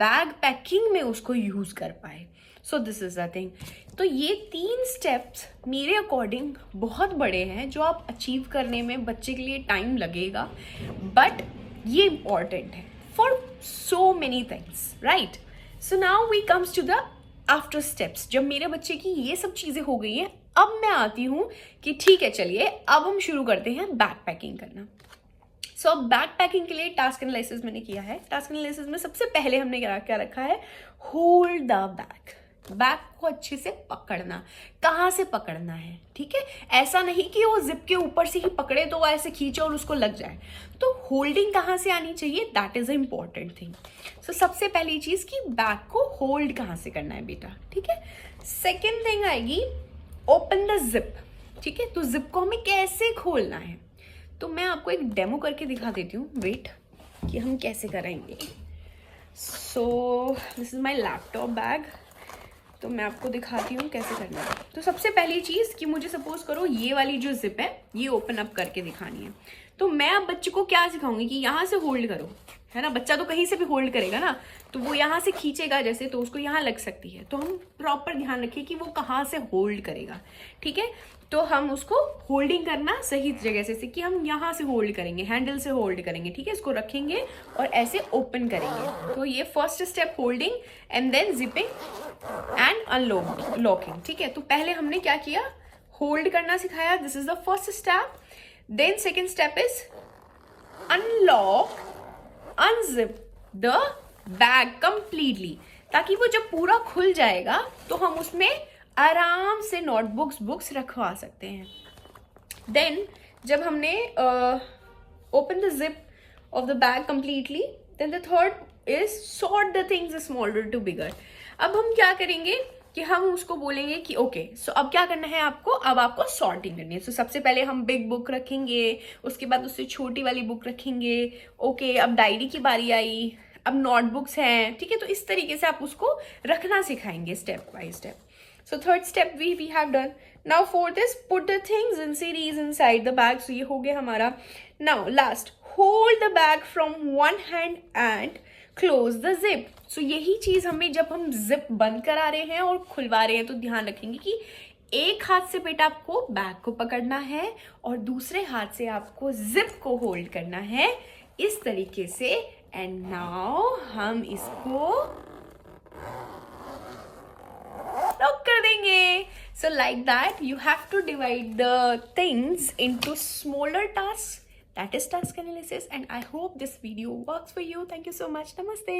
Bag packing में उसको use कर पाए। So this is the thing. तो ये 3 स्टेप्स मेरे अकॉर्डिंग बहुत बड़े हैं जो आप अचीव करने में बच्चे के लिए टाइम लगेगा, बट ये इंपॉर्टेंट है for so many things, right? So now we comes to the after steps. जब मेरे बच्चे की ये सब चीजें हो गई हैं, अब मैं आती हूँ कि ठीक है चलिए अब हम शुरू करते हैं बैग पैकिंग करना। सो बैग पैकिंग के लिए टास्क एनालिसिस मैंने किया है। टास्क एनालिसिस में सबसे पहले हमने क्या रखा है, होल्ड द बैग। बैग को अच्छे से पकड़ना, कहाँ से पकड़ना है, ठीक है? ऐसा नहीं कि वो जिप के ऊपर से ही पकड़े तो वो ऐसे खींचे और उसको लग जाए। तो होल्डिंग कहाँ से आनी चाहिए, that is a important thing. So सबसे पहली चीज कि बैग को होल्ड कहाँ से करना है बेटा, ठीक है? सेकेंड थिंग आएगी ओपन द जिप, ठीक है? तो जिप को हमें कैसे खोलना है, तो मैं आपको एक डेमो करके दिखा देती हूँ, वेट, कि हम कैसे करेंगे। So this is my laptop bag. तो मैं आपको दिखाती हूँ कैसे करना है। तो सबसे पहली चीज़ कि मुझे सपोज करो ये वाली जो जिप है ये ओपन अप करके दिखानी है। तो मैं अब बच्चे को क्या सिखाऊंगी कि यहाँ से होल्ड करो, है ना? बच्चा तो कहीं से भी होल्ड करेगा ना, तो वो यहाँ से खींचेगा जैसे, तो उसको यहाँ लग सकती है। तो हम प्रॉपर ध्यान रखें कि वो कहाँ से होल्ड करेगा, ठीक है? तो हम उसको होल्डिंग करना सही जगह से कि हम यहाँ से होल्ड करेंगे, हैंडल से होल्ड करेंगे, ठीक है? इसको रखेंगे और ऐसे ओपन करेंगे। तो ये first step holding and then zipping and unlocking, ठीक है? तो पहले हमने क्या किया, होल्ड करना सिखाया, this is the first step. Then second step is unlock, unzip the bag completely, ताकि वो जब पूरा खुल जाएगा तो हम उसमें आराम से नोटबुक्स बुक्स रखवा सकते हैं। देन जब हमने open the zip of the bag completely, then the third is sort the things smaller to bigger. अब हम क्या करेंगे कि हम उसको बोलेंगे कि ओके सो अब क्या करना है आपको, अब आपको सॉर्टिंग करनी है। सो सबसे पहले हम बिग बुक रखेंगे, उसके बाद उससे छोटी वाली बुक रखेंगे। ओके अब डायरी की बारी आई, अब नोटबुक्स हैं, ठीक है? तो इस तरीके से आप उसको रखना सिखाएंगे step by step. So third step we have done. Now fourth is put the things in series inside the bag. So ये हो गया हमारा. Now last, hold the bag from one hand and close the zip. So यही चीज हमें जब हम zip बंद करा रहे हैं और खुलवा रहे हैं तो ध्यान रखेंगे कि एक हाथ से बेटा आपको बैग को पकड़ना है और दूसरे हाथ से आपको जिप को होल्ड करना है इस तरीके से। एंड नाउ हम इसको लॉक कर देंगे। So like that you have to divide the things into smaller tasks. That is task analysis, and I hope this video works for you. Thank you so much. Namaste.